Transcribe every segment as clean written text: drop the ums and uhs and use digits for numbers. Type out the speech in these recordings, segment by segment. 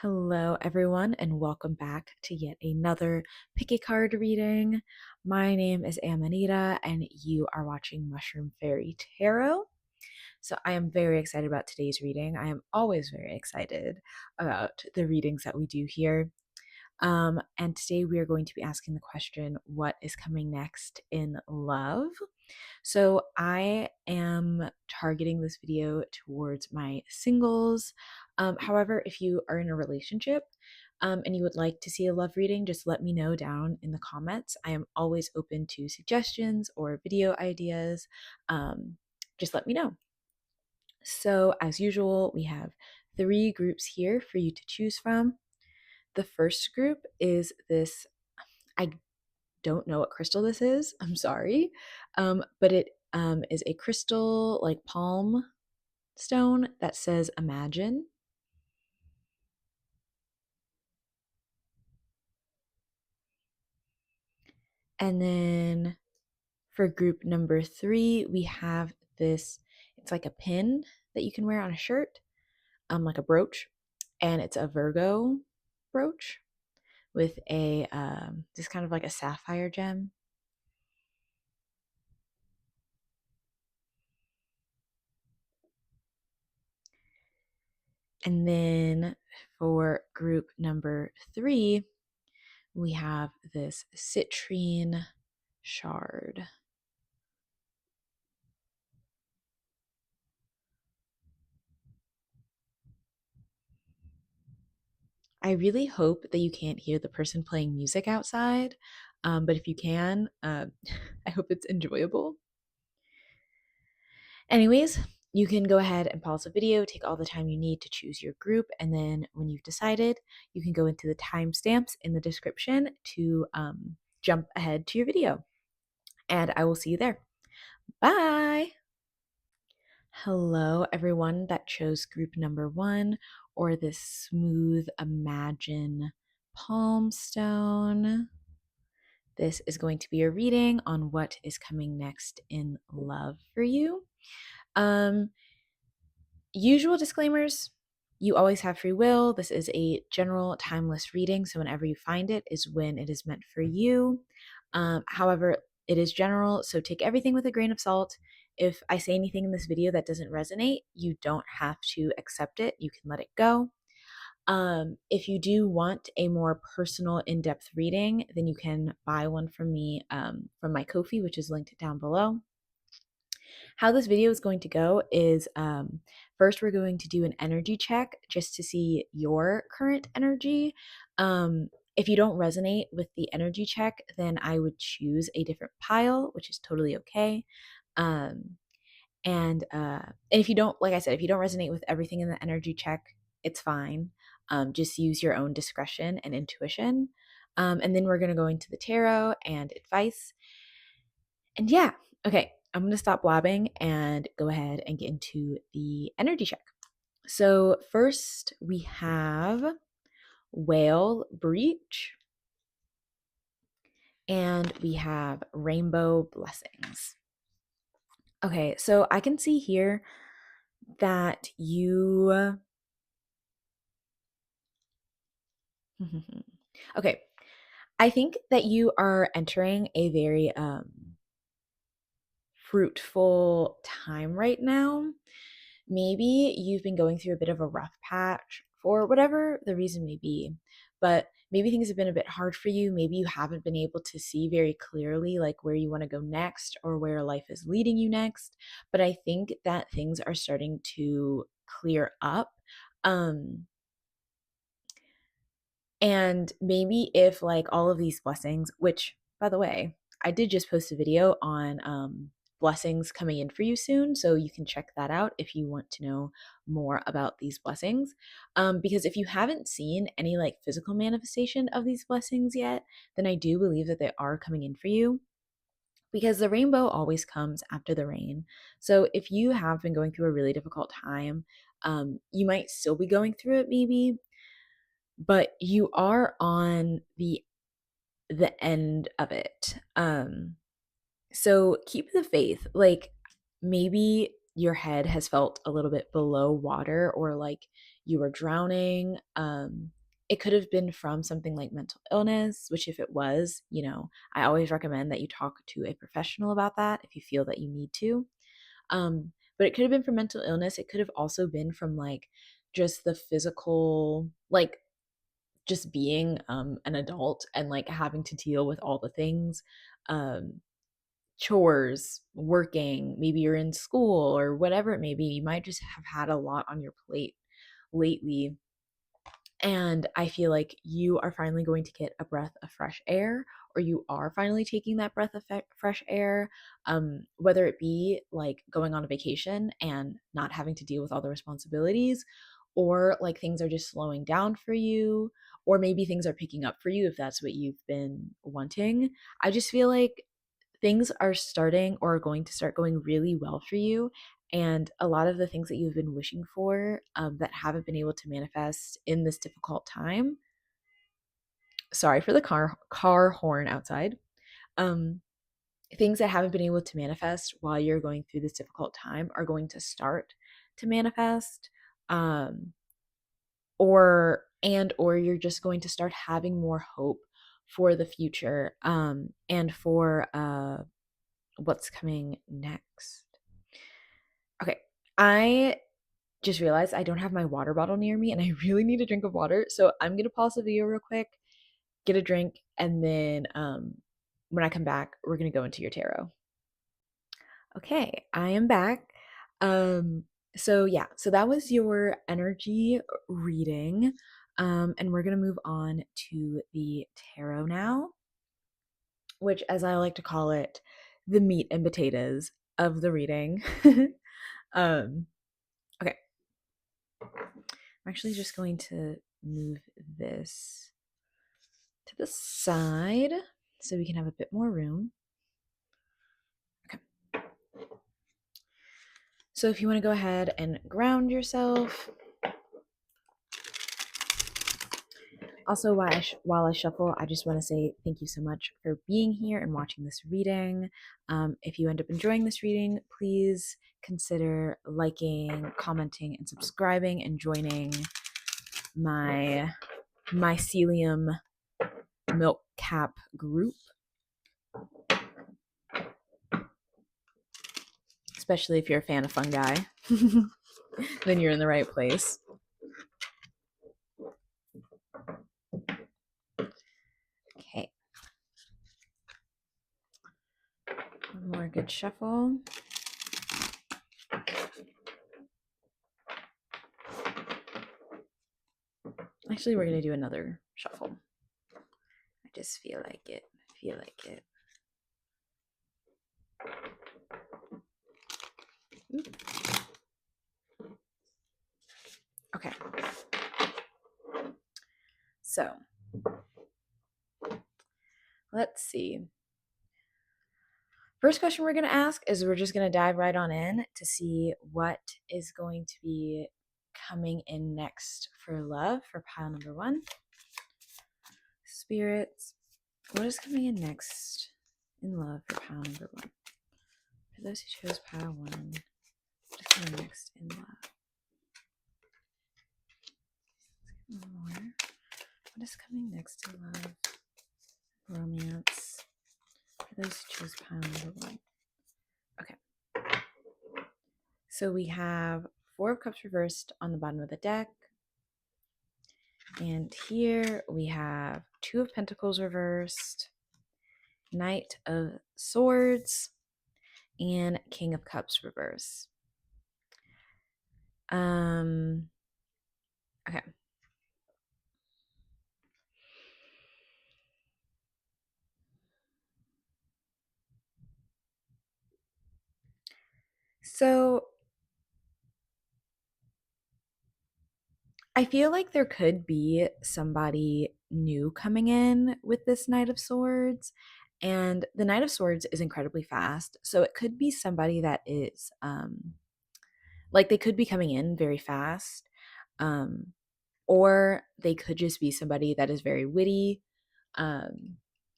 Hello, everyone, and welcome back to yet another pick a card reading. My name is Amanita, and you are watching Mushroom Fairy Tarot. So, I am very excited about today's reading. I am always very excited about the readings that we do here. And today we are going to be asking the question, what is coming next in love? So I am targeting this video towards my singles. However, if you are in a relationship and you would like to see a love reading, just let me know down in the comments. I am always open to suggestions or video ideas. Just let me know. So as usual, we have 3 groups here for you to choose from. The first group is this, I don't know what crystal this is. I'm sorry. But it is a crystal like palm stone that says imagine. And then for group number 3, we have this, it's like a pin that you can wear on a shirt, like a brooch. And it's a Virgo brooch with a just kind of like a sapphire gem. And then for group number 3, we have this citrine shard. I really hope that you can't hear the person playing music outside, but if you can, I hope it's enjoyable. Anyways, you can go ahead and pause the video, take all the time you need to choose your group, and then when you've decided, you can go into the timestamps in the description to jump ahead to your video. And I will see you there. Bye! Hello, everyone that chose group number 1 or this smooth imagine palm stone. This is going to be a reading on what is coming next in love for you. Usual disclaimers, you always have free will. This is a general timeless reading, so whenever you find it is when it is meant for you. However, it is general, so take everything with a grain of salt. If I say anything in this video that doesn't resonate, you don't have to accept it. You can let it go. If you do want a more personal, in-depth reading, then you can buy one from me from my Ko-fi, which is linked down below. How this video is going to go is first we're going to do an energy check just to see your current energy. If you don't resonate with the energy check, then I would choose a different pile, which is totally okay. And if you don't, like I said, if you don't resonate with everything in the energy check, it's fine. Just use your own discretion and intuition. And then we're going to go into the tarot and advice. And yeah, okay, I'm going to stop blabbing and go ahead and get into the energy check. So first we have Whale Breach and we have Rainbow Blessings. Okay, so I can see here that you okay, I think that you are entering a very fruitful time right now. Maybe you've been going through a bit of a rough patch for whatever the reason may be, but maybe things have been a bit hard for you. Maybe you haven't been able to see very clearly like where you want to go next or where life is leading you next. But I think that things are starting to clear up. And maybe if like all of these blessings, which by the way, I did just post a video on blessings coming in for you soon, so you can check that out if you want to know more about these blessings. Because if you haven't seen any like physical manifestation of these blessings yet, then I do believe that they are coming in for you. Because the rainbow always comes after the rain. So if you have been going through a really difficult time, you might still be going through it maybe, but you are on the end of it. So keep the faith. Like maybe your head has felt a little bit below water, or like you were drowning. It could have been from something like mental illness, which if it was, I always recommend that you talk to a professional about that if you feel that you need to. But it could have been from mental illness. It could have also been from like just the physical, like just being an adult and like having to deal with all the things, um, chores, working, maybe you're in school or whatever it may be. You might just have had a lot on your plate lately, and I feel like you are finally going to get a breath of fresh air, or you are finally taking that breath of fresh air, whether it be like going on a vacation and not having to deal with all the responsibilities, or like things are just slowing down for you, or maybe things are picking up for you if that's what you've been wanting. I just feel like things are starting or are going to start going really well for you. And a lot of the things that you've been wishing for, that haven't been able to manifest in this difficult time. Sorry for the car horn outside. Um, Things that haven't been able to manifest while you're going through this difficult time are going to start to manifest. Um, or you're just going to start having more hope for the future, and for what's coming next. Okay, I just realized I don't have my water bottle near me and I really need a drink of water. So I'm going to pause the video real quick, get a drink, and then when I come back, we're going to go into your tarot. Okay, I am back. So yeah, so that was your energy reading. And we're going to move on to the tarot now, which, as I like to call it, the meat and potatoes of the reading. um okay, I'm actually just going to move this to the side so we can have a bit more room. Okay, so if you want to go ahead and ground yourself. Also, while I shuffle, I just want to say thank you so much for being here and watching this reading. If you end up enjoying this reading, please consider liking, commenting, and subscribing, and joining my mycelium milk cap group, especially if you're a fan of fungi. Then you're in the right place. Okay. One more good shuffle. Actually, we're going to do another shuffle. I just feel like it. Okay. So, let's see. First question we're going to ask is, we're just going to dive right on in to see what is going to be coming in next for love for pile number 1. Spirits, what is coming in next in love for pile number 1? For those who chose pile 1, what is coming next in love? One more. What is coming next in love? Romance. For those who chose pile number 1. Okay. So we have 4 of Cups reversed on the bottom of the deck. And here we have 2 of Pentacles reversed, Knight of Swords, and King of Cups reverse. Okay. So I feel like there could be somebody new coming in with this Knight of Swords, and the Knight of Swords is incredibly fast. So it could be somebody that is like, they could be coming in very fast, or they could just be somebody that is very witty,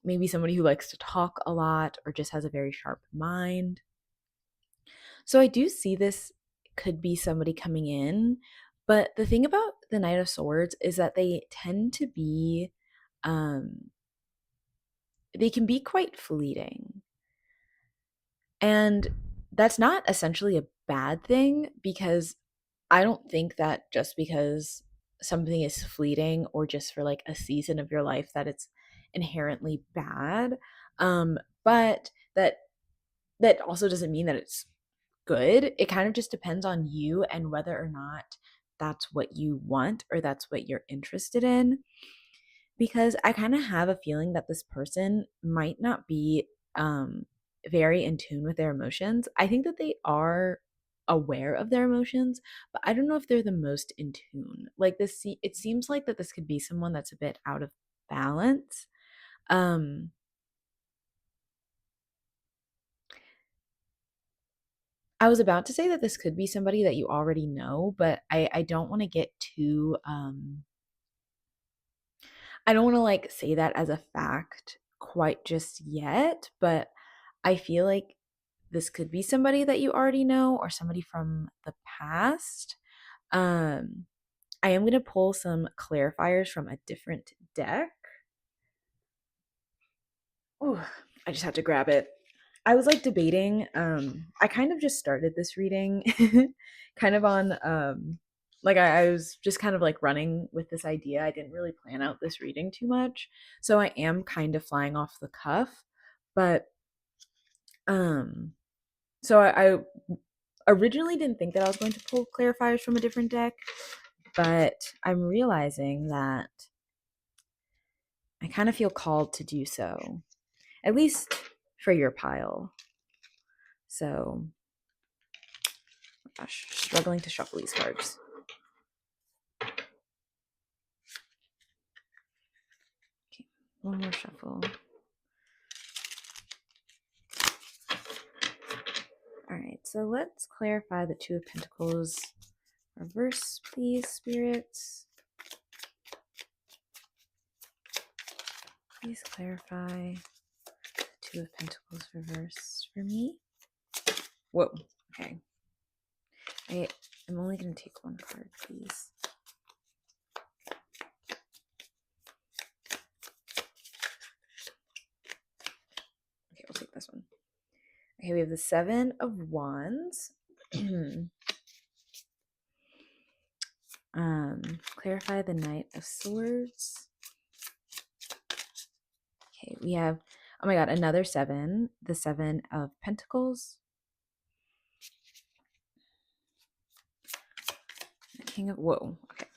maybe somebody who likes to talk a lot or just has a very sharp mind. So I do see this could be somebody coming in But the thing about the Knight of Swords is that they tend to be, um, they can be quite fleeting. And that's not essentially a bad thing, because I don't think that just because something is fleeting or just for like a season of your life that it's inherently bad. But that also doesn't mean that it's good. It kind of just depends on you and whether or not that's what you want or that's what you're interested in. Because I kind of have a feeling that this person might not be very in tune with their emotions. I think that they are aware of their emotions, but I don't know if they're the most in tune. Like this, it seems like that this could be someone that's a bit out of balance. Um, I was about to say that this could be somebody that you already know, but I don't want to get too I don't want to like say that as a fact quite just yet, but I feel like this could be somebody that you already know or somebody from the past. Um I am going to pull some clarifiers from a different deck. Ooh, I just have to grab it. I was like debating. I kind of just started this reading kind of on like I was just kind of like running with this idea. I didn't really plan out this reading too much. So I am kind of flying off the cuff. But um so I originally didn't think that I was going to pull clarifiers from a different deck, but I'm realizing that I kind of feel called to do so, at least for your pile. So gosh, struggling to shuffle these cards. Okay, one more shuffle. All right, so let's clarify the Two of Pentacles. Reverse, please, spirits. Please clarify Two of Pentacles reversed for me. Whoa, okay. I'm only going to take one card, please. Okay, we'll take this one. Okay, we have the Seven of Wands. Clarify the Knight of Swords. Okay, we have, oh my god, another seven. The Seven of Pentacles. The King of, whoa, okay.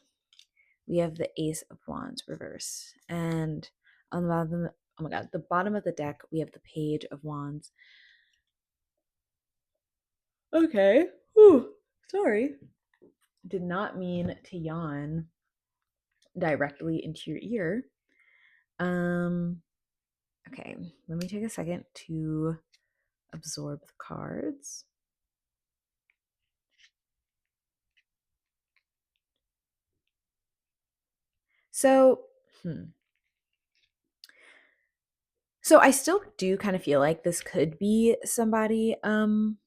We have the Ace of Wands reverse. And on the bottom, oh my god, the bottom of the deck, we have the Page of Wands. Okay. Whew. Sorry. Did not mean to yawn directly into your ear. Okay, let me take a second to absorb the cards. So, So I still do kind of feel like this could be somebody from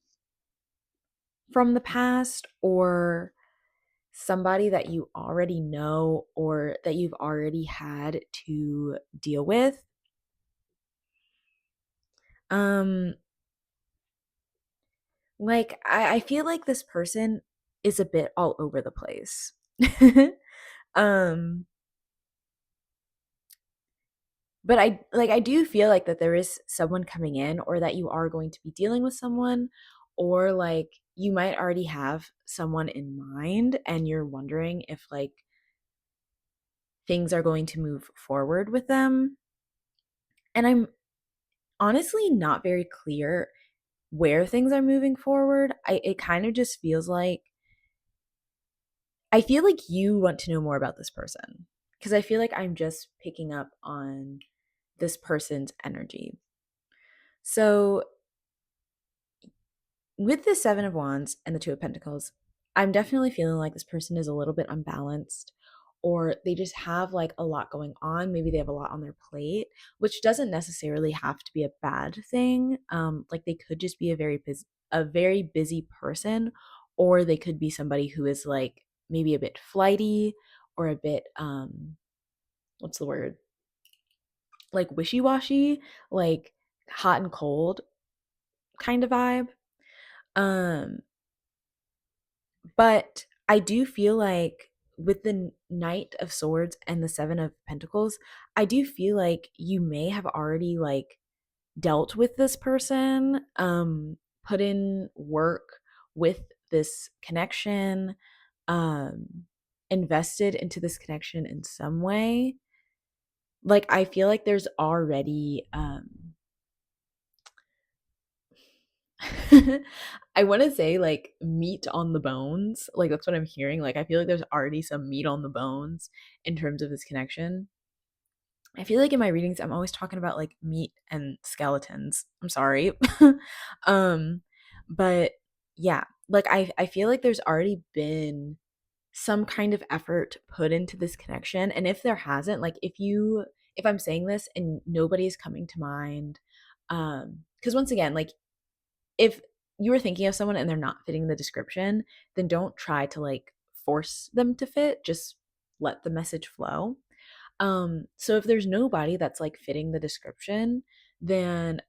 the past, or somebody that you already know or that you've already had to deal with. Um like I feel like this person is a bit all over the place. um but I do feel like that there is someone coming in, or that you are going to be dealing with someone, or like you might already have someone in mind and you're wondering if like things are going to move forward with them. And I'm honestly not very clear where things are moving forward. It kind of just feels like I feel like you want to know more about this person, because I feel like I'm just picking up on this person's energy. So with the Seven of Wands and the Two of Pentacles, I'm definitely feeling like this person is a little bit unbalanced, or they just have like a lot going on. Maybe they have a lot on their plate, which doesn't necessarily have to be a bad thing. Like they could just be a very busy person, or they could be somebody who is like maybe a bit flighty or a bit what's the word, like wishy-washy, like hot and cold kind of vibe. um but I do feel like with the Knight of Swords and the Seven of Pentacles, I do feel like you may have already like dealt with this person, put in work with this connection, um, invested into this connection in some way. Like, I feel like there's already, I want to say like meat on the bones. Like, that's what I'm hearing. Like, I feel like there's already some meat on the bones in terms of this connection. I feel like in my readings, I'm always talking about like meat and skeletons. I'm sorry. um, but yeah, like I feel like there's already been some kind of effort put into this connection. And if there hasn't, like if I'm saying this and nobody's coming to mind, because once again, like if you were thinking of someone and they're not fitting the description, then don't try to like force them to fit. Just let the message flow. So if there's nobody that's like fitting the description, then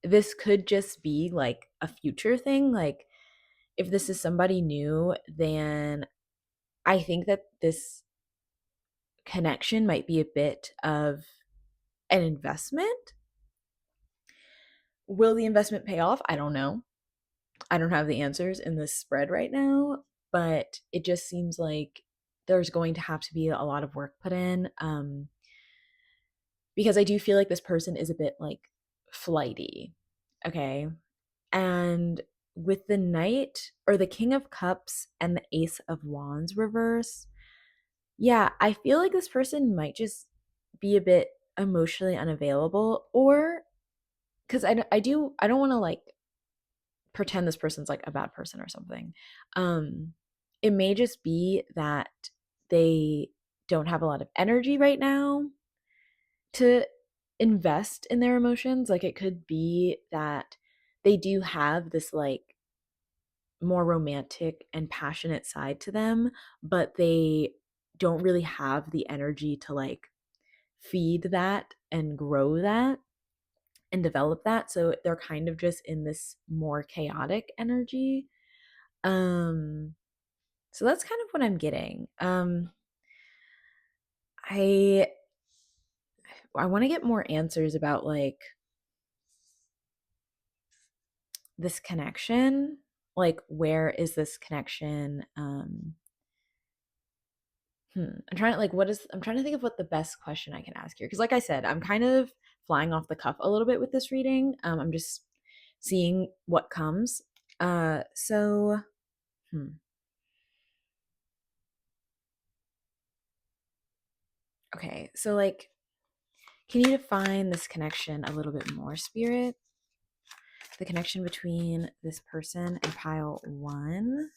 this could just be like a future thing. Like if this is somebody new, then I think that this connection might be a bit of an investment. Will the investment pay off? I don't know. I don't have the answers in this spread right now, but it just seems like there's going to have to be a lot of work put in. Because I do feel like this person is a bit like flighty. Okay. And with the Knight or the King of Cups and the Ace of Wands reverse, yeah, I feel like this person might just be a bit emotionally unavailable, or because I don't want to like pretend this person's like a bad person or something. Um, it may just be that they don't have a lot of energy right now to invest in their emotions. Like it could be that they do have this like more romantic and passionate side to them, but they don't really have the energy to like feed that and grow that and develop that. So they're kind of just in this more chaotic energy. Um so that's kind of what I'm getting. I I want to get more answers about like this connection. Like where is this connection? I'm trying to like I'm trying to think of what the best question I can ask here, because like I said, I'm kind of flying off the cuff a little bit with this reading. I'm just seeing what comes. So hmm. Okay, so like, can you define this connection a little bit more, Spirit? The connection between this person and pile one.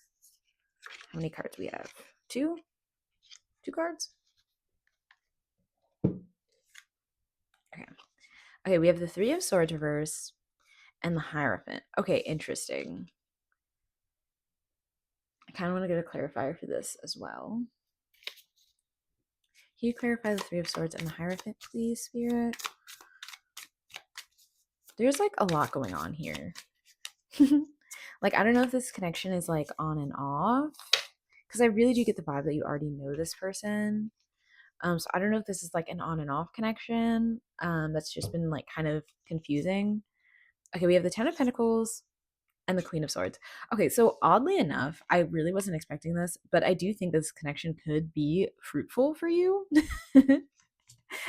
How many cards we have? Two? Two cards? Okay. Okay, we have the Three of Swords reverse and the Hierophant. Okay, interesting. I kind of want to get a clarifier for this as well. Can you clarify the Three of Swords and the Hierophant, please, Spirit? There's like a lot going on here. Like, I don't know if this connection is like on and off, because I really do get the vibe that you already know this person. So I don't know if this is like an on and off connection. That's just been like kind of confusing. Okay, we have the Ten of Pentacles and the Queen of Swords. Okay, so oddly enough, I really wasn't expecting this, but I do think this connection could be fruitful for you.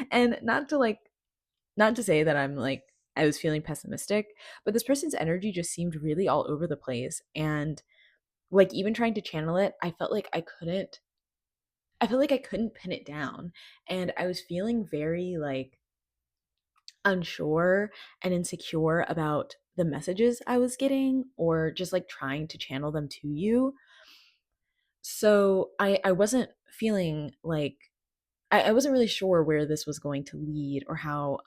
And not to say that I'm like I was feeling pessimistic, but this person's energy just seemed really all over the place. And like even trying to channel it, I felt like I couldn't pin it down. And I was feeling very like unsure and insecure about the messages I was getting, or just like trying to channel them to you. So I wasn't feeling like I wasn't really sure where this was going to lead, or how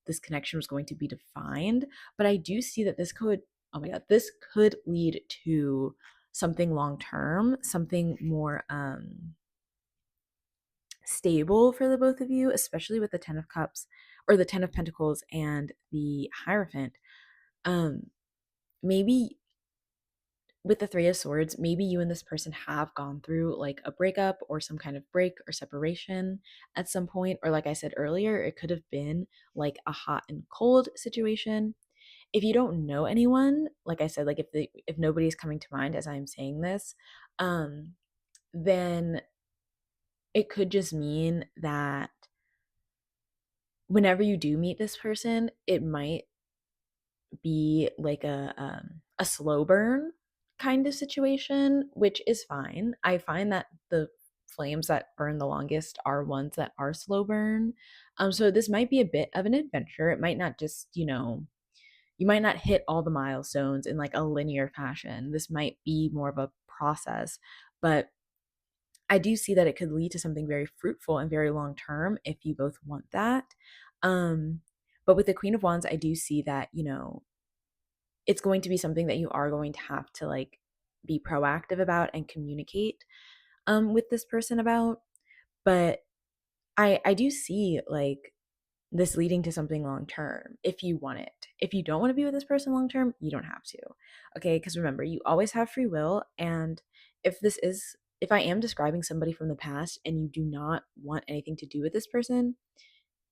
this connection was going to be defined. But I do see that this could, oh my God, this could lead to something long term, something more stable for the both of you, especially with the 10 of Cups or the 10 of Pentacles and the Hierophant. Maybe with the Three of Swords, maybe you and this person have gone through like a breakup or some kind of break or separation at some point. Or like I said earlier, it could have been like a hot and cold situation. If you don't know anyone, like I said, like if nobody's coming to mind as I'm saying this, then it could just mean that whenever you do meet this person, it might be like a slow burn kind of situation, which is fine. I find that the flames that burn the longest are ones that are slow burn. So this might be a bit of an adventure. It might not just, you might not hit all the milestones in like a linear fashion. This might be more of a process, but I do see that it could lead to something very fruitful and very long term if you both want that. Um, but with the Queen of Wands, I do see that, it's going to be something that you are going to have to like be proactive about and communicate with this person about. But I do see like this leading to something long term if you want it. If you don't want to be with this person long term, you don't have to. Okay, because remember, you always have free will. And if I am describing somebody from the past and you do not want anything to do with this person,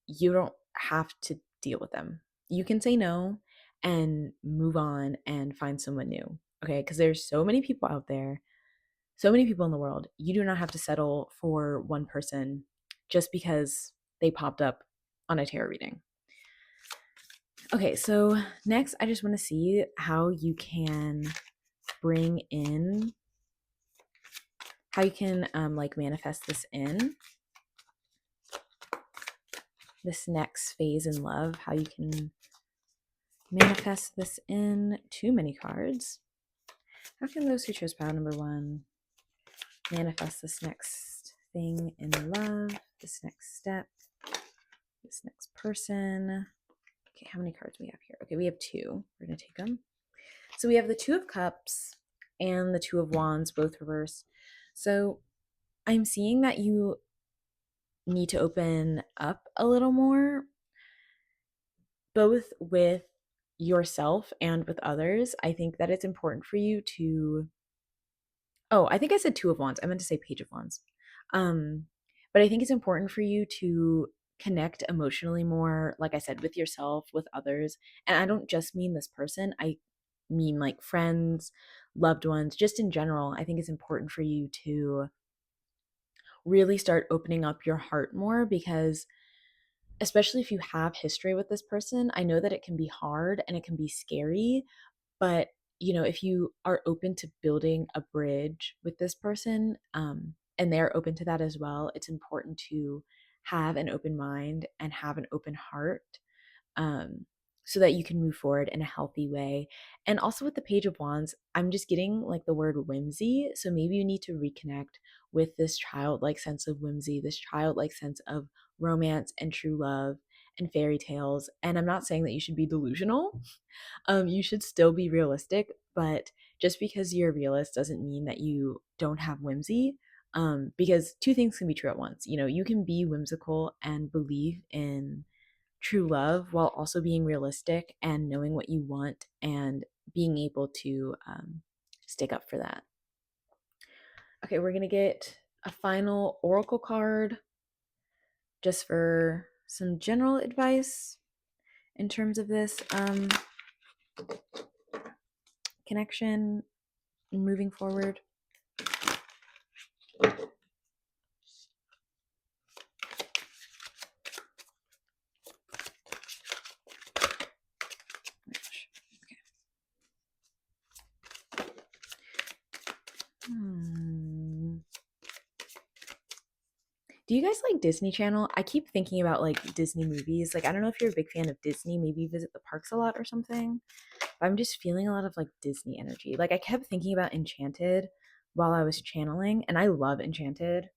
you don't have to deal with them. You can say no and move on and find someone new. Okay, because there's so many people out there, so many people in the world. You do not have to settle for one person just because they popped up on a tarot reading. Okay, so next I just want to see how you can bring in, how you can like manifest this in this next phase in love, how you can manifest this in too many cards. How can those who chose pile number 1 manifest this next thing in love, this next step, this next person? Okay, how many cards do we have here? Okay, we have 2. We're going to take them. So we have the 2 of Cups and the 2 of Wands, both reversed. So I'm seeing that you need to open up a little more, both with yourself and with others. I think that it's important for you to, oh, I think I said 2 of Wands. I meant to say Page of Wands. But I think it's important for you to connect emotionally more, like I said, with yourself, with others. And I don't just mean this person, I mean like friends, loved ones, just in general. I think it's important for you to really start opening up your heart more, because especially if you have history with this person, I know that it can be hard and it can be scary, but if you are open to building a bridge with this person, and they're open to that as well, it's important to have an open mind and have an open heart, um, so that you can move forward in a healthy way. And also with the Page of Wands, I'm just getting like the word whimsy. So maybe you need to reconnect with this childlike sense of whimsy, this childlike sense of romance and true love and fairy tales. And I'm not saying that you should be delusional. You should still be realistic, but just because you're a realist doesn't mean that you don't have whimsy. Because two things can be true at once. You can be whimsical and believe in true love while also being realistic and knowing what you want and being able to stick up for that. Okay, we're going to get a final oracle card just for some general advice in terms of this connection moving forward. Do you guys like Disney Channel? I keep thinking about like Disney movies. Like, I don't know if you're a big fan of Disney, maybe you visit the parks a lot or something, but I'm just feeling a lot of like Disney energy. Like, I kept thinking about Enchanted while I was channeling, and I love Enchanted.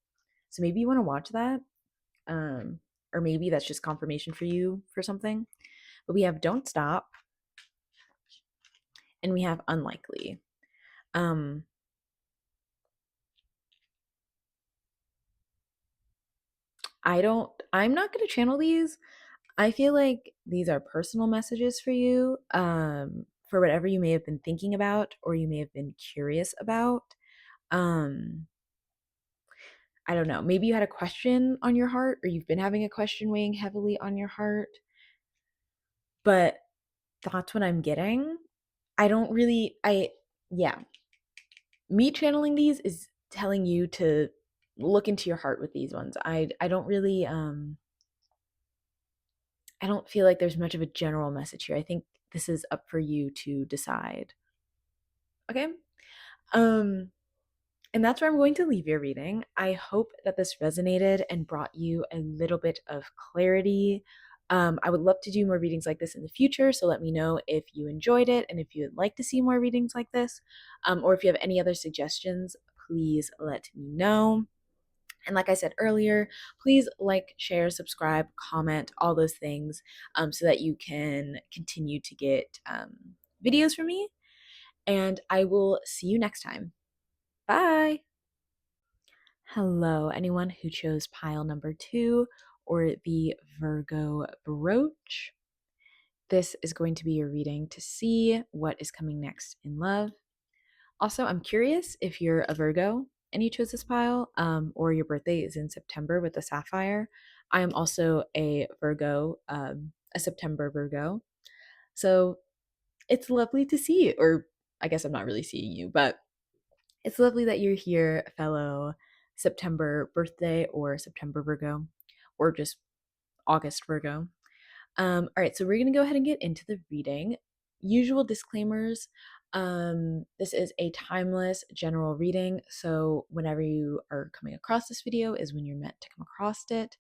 So maybe you want to watch that. Or maybe that's just confirmation for you for something. But we have Don't Stop and we have Unlikely. Um, I'm not going to channel these. I feel like these are personal messages for you, for whatever you may have been thinking about or you may have been curious about. Um, I don't know. Maybe you had a question on your heart, or you've been having a question weighing heavily on your heart, but that's what I'm getting. I don't really, yeah, me channeling these is telling you to look into your heart with these ones. I don't really, I don't feel like there's much of a general message here. I think this is up for you to decide. Okay. Um, and that's where I'm going to leave your reading. I hope that this resonated and brought you a little bit of clarity. I would love to do more readings like this in the future, so let me know if you enjoyed it and if you would like to see more readings like this, or if you have any other suggestions, please let me know. And like I said earlier, please like, share, subscribe, comment, all those things, so that you can continue to get videos from me. And I will see you next time. Bye. Hello, anyone who chose pile number 2 or the Virgo brooch. This is going to be your reading to see what is coming next in love. Also, I'm curious if you're a Virgo and you chose this pile, or your birthday is in September with the sapphire. I am also a Virgo, a September Virgo. So it's lovely to see you, or I guess I'm not really seeing you, but it's lovely that you're here, fellow September birthday or September Virgo, or just August Virgo. All right, so we're going to go ahead and get into the reading. Usual disclaimers. This is a timeless general reading, so whenever you are coming across this video is when you're meant to come across it.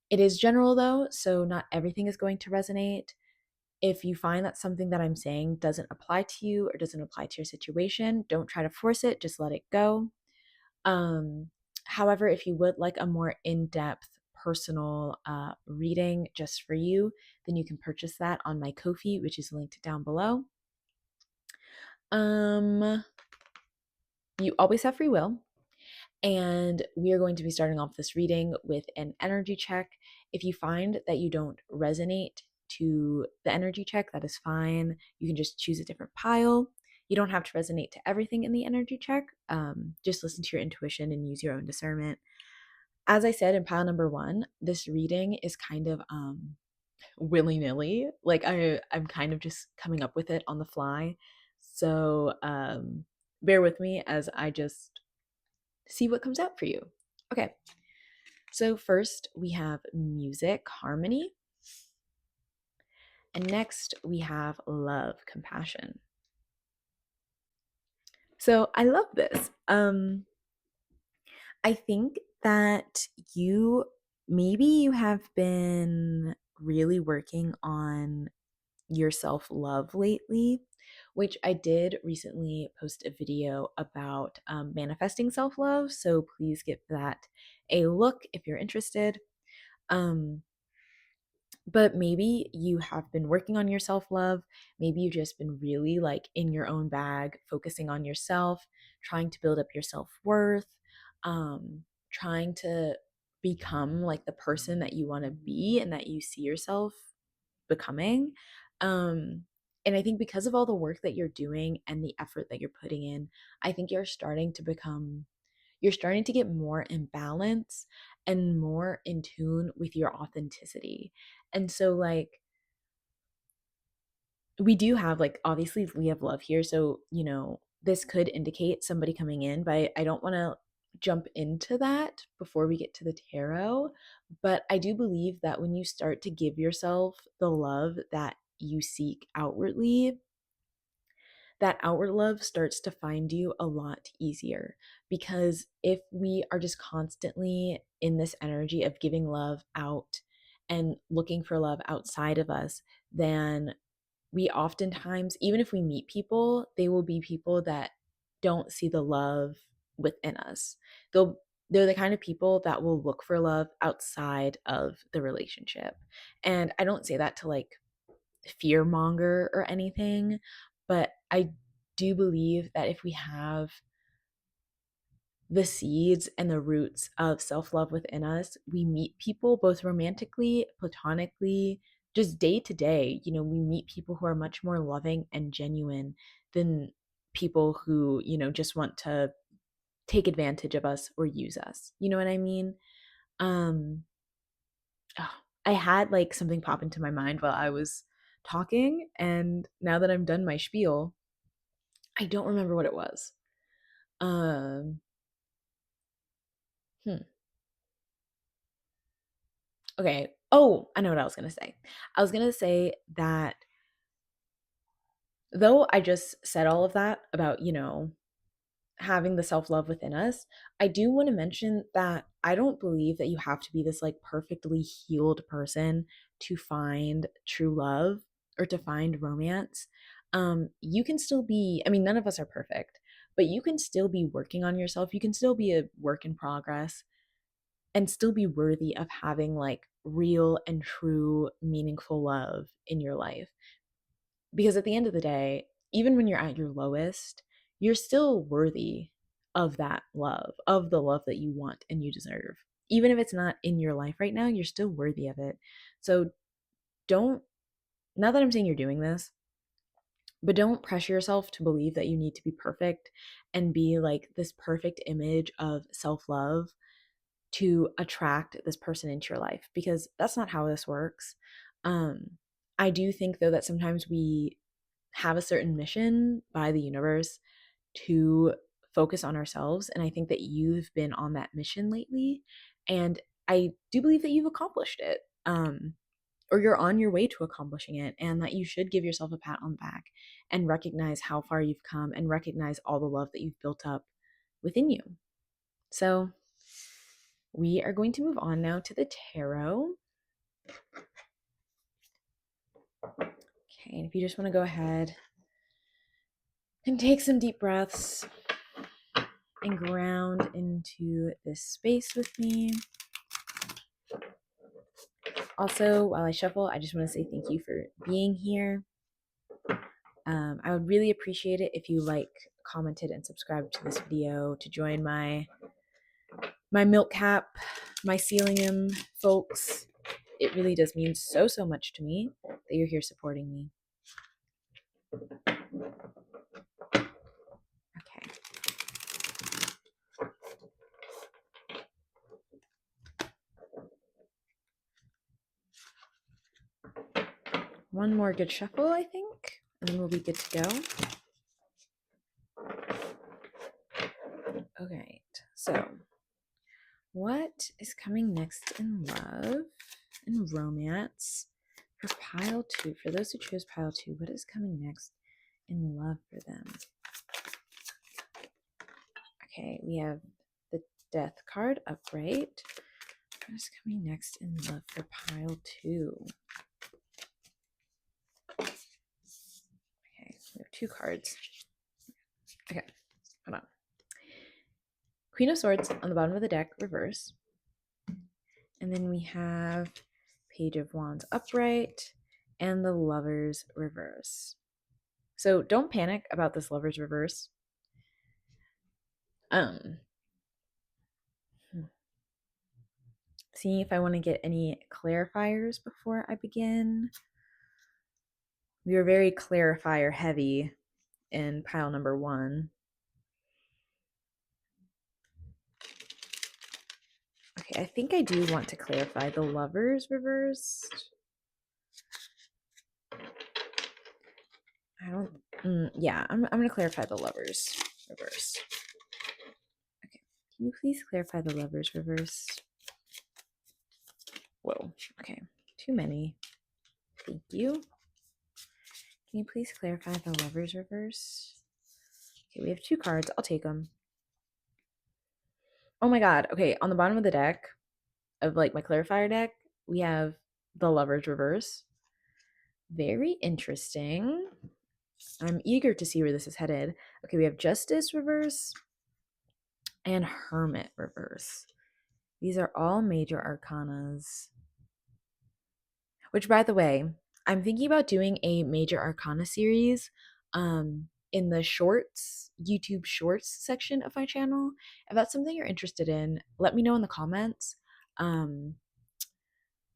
It is general though, so not everything is going to resonate. If you find that something that I'm saying doesn't apply to you or doesn't apply to your situation, don't try to force it, just let it go. Um, However, if you would like a more in-depth personal reading just for you, then you can purchase that on my Ko-fi, which is linked down below. You always have free will, and we are going to be starting off this reading with an energy check. If you find that you don't resonate to the energy check, that is fine. You can just choose a different pile. You don't have to resonate to everything in the energy check. Just listen to your intuition and use your own discernment. As I said in pile number 1, this reading is kind of willy-nilly. Like I'm kind of just coming up with it on the fly. So bear with me as I just see what comes out for you. Okay. So first we have music, harmony. And next we have love, compassion. So I love this. I think that maybe you have been really working on your self-love lately, which I did recently post a video about manifesting self-love. So please give that a look if you're interested. Um, but maybe you have been working on your self-love. Maybe you've just been really like in your own bag, focusing on yourself, trying to build up your self-worth, trying to become like the person that you want to be and that you see yourself becoming. And I think because of all the work that you're doing and the effort that you're putting in, I think you're starting to get more in balance and more in tune with your authenticity. And so, like, we do have, like, obviously, we have love here. So, this could indicate somebody coming in, but I don't want to jump into that before we get to the tarot. But I do believe that when you start to give yourself the love that you seek outwardly, that outward love starts to find you a lot easier. Because if we are just constantly in this energy of giving love out and looking for love outside of us, then we oftentimes, even if we meet people, they will be people that don't see the love within us. They're the kind of people that will look for love outside of the relationship. And I don't say that to like fear monger or anything, but I do believe that if we have the seeds and the roots of self-love within us. We meet people both romantically, platonically, just day to day. We meet people who are much more loving and genuine than people who, just want to take advantage of us or use us. You know what I mean? Um oh, I had like something pop into my mind while I was talking, and now that I'm done my spiel, I don't remember what it was. Um hmm. Okay. Oh, I know what I was going to say. I was going to say that though I just said all of that about, having the self love within us, I do want to mention that I don't believe that you have to be this like perfectly healed person to find true love or to find romance. You can still be, I mean, none of us are perfect, but you can still be working on yourself. You can still be a work in progress and still be worthy of having like real and true meaningful love in your life. Because at the end of the day, even when you're at your lowest, you're still worthy of that love, of the love that you want and you deserve. Even if it's not in your life right now, you're still worthy of it. So don't, not that I'm saying you're doing this, but don't pressure yourself to believe that you need to be perfect and be like this perfect image of self love to attract this person into your life, because that's not how this works. Um, I do think though that sometimes we have a certain mission by the universe to focus on ourselves, and I think that you've been on that mission lately, and I do believe that you've accomplished it. Or you're on your way to accomplishing it, and that you should give yourself a pat on the back and recognize how far you've come and recognize all the love that you've built up within you. So we are going to move on now to the tarot. Okay, and if you just want to go ahead and take some deep breaths and ground into this space with me. Also, while I shuffle, I just want to say thank you for being here. I would really appreciate it if you commented, and subscribed to this video to join my milk cap, mycelium folks. It really does mean so much to me that you're here supporting me. Okay. One more good shuffle, I think, and then we'll be good to go. Okay, so what is coming next in love and romance for pile 2? For those who chose pile 2, what is coming next in love for them? Okay, we have the Death card upright. What is coming next in love for pile 2? Okay, we have 2 cards. Okay, hold on. Queen of Swords on the bottom of the deck, reverse. And then we have Page of Wands upright and the Lovers reverse. So don't panic about this Lovers reverse. Seeing if I want to get any clarifiers before I begin. We were very clarifier heavy in pile number 1. Okay, I think I do want to clarify the Lovers reversed. Yeah, I'm going to clarify the Lovers reverse. Okay, can you please clarify the Lovers reverse? Whoa, okay, too many. Thank you. Can you please clarify the Lovers reverse? Okay, we have 2 cards. I'll take them. Oh my god. Okay, on the bottom of the deck of my clarifier deck, we have the Lovers reverse. Very interesting. I'm eager to see where this is headed. Okay, we have Justice reverse and Hermit reverse. These are all major arcanas. Which, by the way, I'm thinking about doing a major arcana series in the shorts, YouTube shorts section of my channel. If that's something you're interested in, let me know in the comments. Um,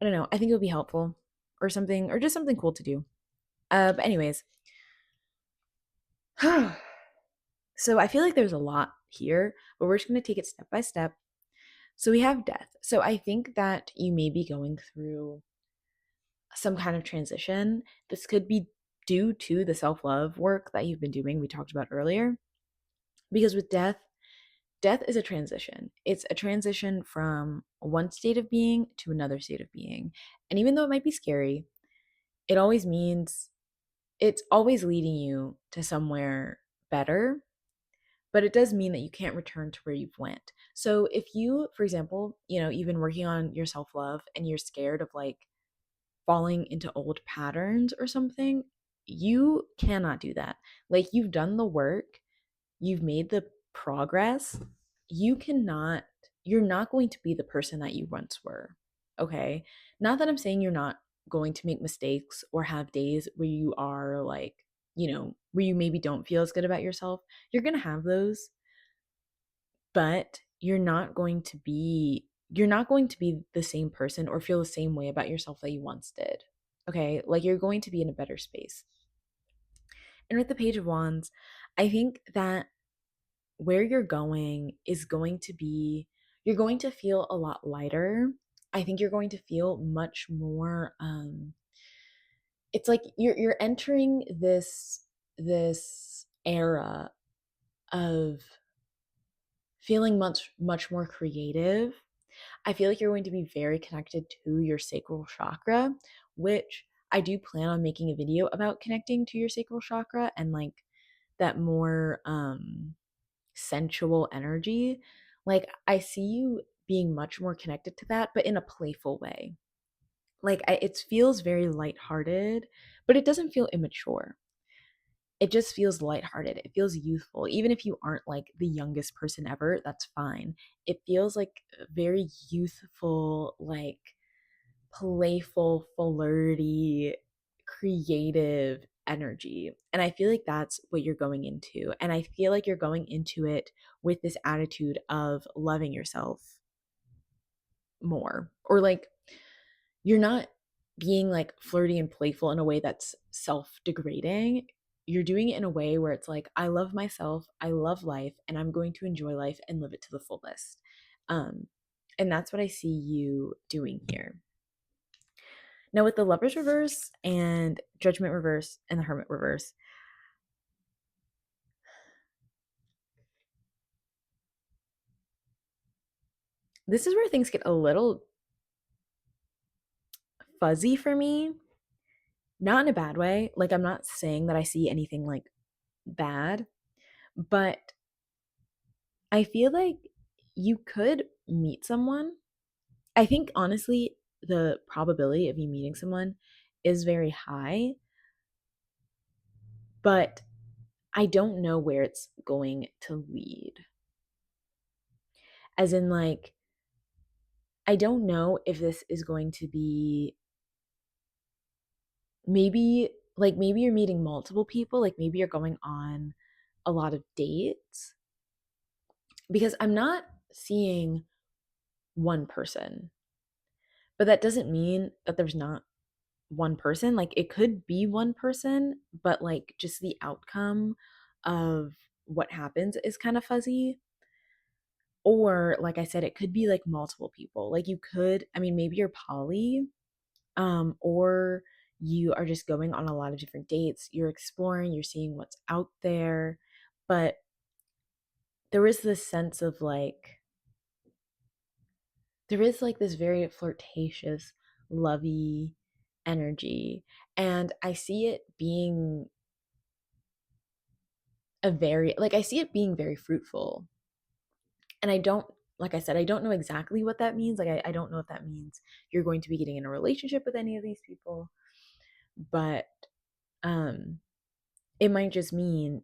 I don't know. I think it would be helpful or something, or just something cool to do. But anyways, so I feel like there's a lot here, but we're just going to take it step by step. So we have death. So I think that you may be going through some kind of transition. This could be due to the self love work that you've been doing, we talked about earlier. Because with death, death is a transition. It's a transition from one state of being to another state of being. And even though it might be scary, it always means it's always leading you to somewhere better, but it does mean that you can't return to where you've went. So if you, for example, you've been working on your self-love and you're scared of like falling into old patterns or something, you cannot do that. Like, you've done the work, you've made the progress. You're not going to be the person that you once were. Okay? Not that I'm saying you're not going to make mistakes or have days where you are like, where you maybe don't feel as good about yourself. You're going to have those, but you're not going to be the same person or feel the same way about yourself that you once did. Okay? Like, you're going to be in a better space. And with the Page of Wands, I think that where you're going is going to be, you're going to feel a lot lighter. I think you're going to feel much more it's like you're entering this era of feeling much more creative. I feel like you're going to be very connected to your sacral chakra, which I do plan on making a video about connecting to your sacral chakra and like that more sensual energy. Like, I see you being much more connected to that, but in a playful way. Like, it feels very lighthearted, but it doesn't feel immature. It just feels lighthearted. It feels youthful. Even if you aren't like the youngest person ever, that's fine. It feels like very youthful, like playful, flirty, creative energy. And I feel like that's what you're going into. And I feel like you're going into it with this attitude of loving yourself more. Or like, you're not being like flirty and playful in a way that's self degrading. You're doing it in a way where it's like, I love myself, I love life, and I'm going to enjoy life and live it to the fullest. And that's what I see you doing here. Now, with the Lovers reverse and Judgment reverse and the Hermit reverse, this is where things get a little fuzzy for me. Not in a bad way. Like, I'm not saying that I see anything like bad, but I feel like you could meet someone. I think honestly, the probability of you meeting someone is very high, but I don't know where it's going to lead. As in, like, I don't know if this is going to be maybe you're meeting multiple people, like maybe you're going on a lot of dates, because I'm not seeing one person. But that doesn't mean that there's not one person. Like, it could be one person, but like just the outcome of what happens is kind of fuzzy. Or like I said, it could be like multiple people. Like, you could, I mean, maybe you're poly, or you are just going on a lot of different dates. You're exploring, you're seeing what's out there. But there is this sense of like, there is like this very flirtatious, lovey energy. And I see it being I see it being very fruitful. And I don't, like I said, I don't know exactly what that means. Like, I don't know if that means you're going to be getting in a relationship with any of these people, but um, it might just mean,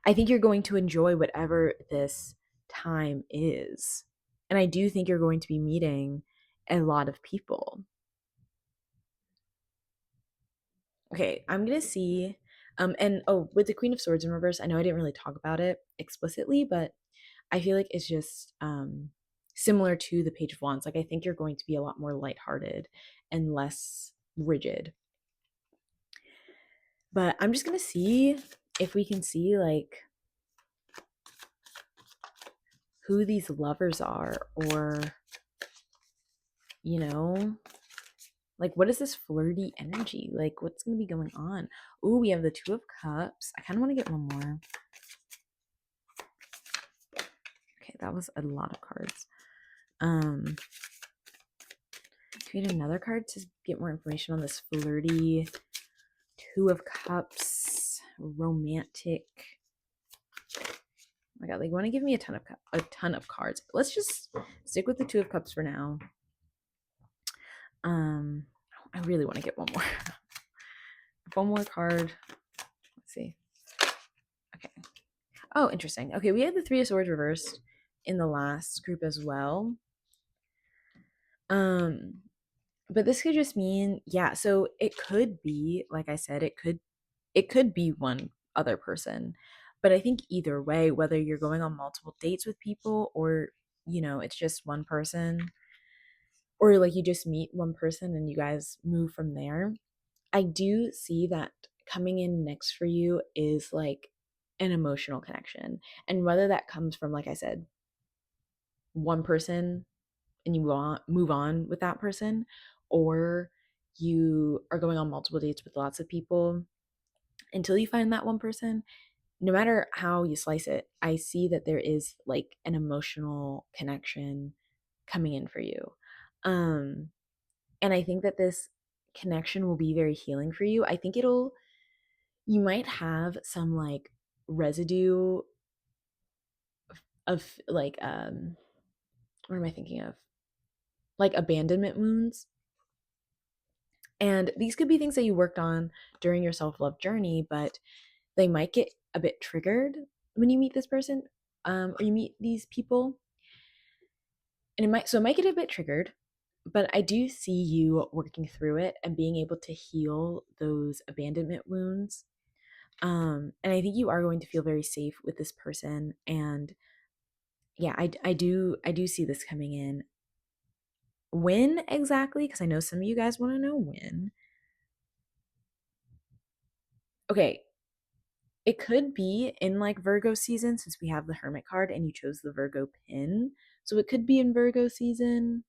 I think you're going to enjoy whatever this time is. And I do think you're going to be meeting a lot of people. Okay, I'm going to see. And with the Queen of Swords in reverse, I know I didn't really talk about it explicitly, but I feel like it's just similar to the Page of Wands. Like I think you're going to be a lot more lighthearted and less rigid. But I'm just gonna see if we can see like who these lovers are, or you know, like what is this flirty energy? Like what's gonna be going on? Ooh, we have the Two of Cups. I kind of want to get one more. Okay, that was a lot of cards. Create another card to get more information on this flirty Two of Cups, romantic. Oh my god, like want to give me a ton of cards. Let's just stick with the Two of Cups for now. I really want to get one more. One more card. Let's see. Okay. Oh, interesting. Okay, we had the Three of Swords reversed in the last group as well. But this could just mean, yeah, so it could be, like I said, it could be one other person. But I think either way, whether you're going on multiple dates with people, or it's just one person, or like you just meet one person and you guys move from there, I do see that coming in next for you is like an emotional connection. And whether that comes from, like I said, one person and you move on with that person, or you are going on multiple dates with lots of people until you find that one person, no matter how you slice it, I see that there is like an emotional connection coming in for you. And I think that this connection will be very healing for you. I think you might have some like residue of like what am I thinking of? Like abandonment wounds. And these could be things that you worked on during your self-love journey, but they might get a bit triggered when you meet this person, or you meet these people. And it might get a bit triggered, but I do see you working through it and being able to heal those abandonment wounds. And I think you are going to feel very safe with this person. And yeah, I do see this coming in. When exactly? Because I know some of you guys want to know when. Okay, it could be in like Virgo season, since we have the Hermit card and you chose the Virgo pin. So it could be in Virgo season,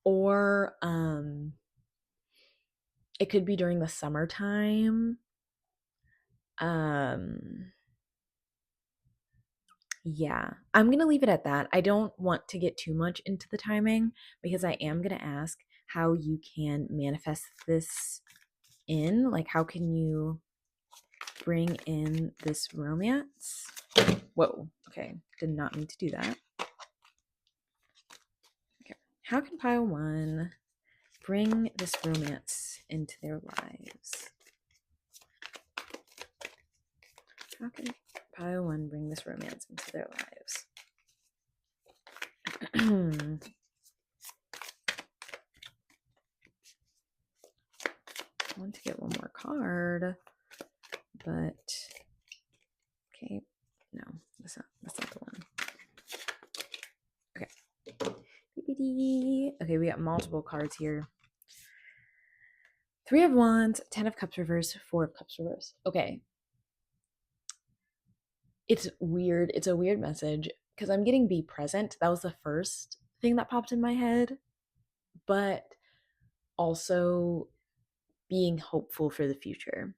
or it could be during the summertime. Um yeah, I'm going to leave it at that. I don't want to get too much into the timing, because I am going to ask how you can manifest this in. Like, how can you bring in this romance? Whoa, okay, did not mean to do that. Okay, how can pile one bring this romance into their lives? How can pile one bring this romance into their lives? I want to get one more card, but okay, no, that's not the one. Okay. Okay, we got multiple cards here. Three of Wands, 10 of Cups reverse, 4 of Cups reverse. Okay. It's weird. It's a weird message because I'm getting be present. That was the first thing that popped in my head. But also being hopeful for the future.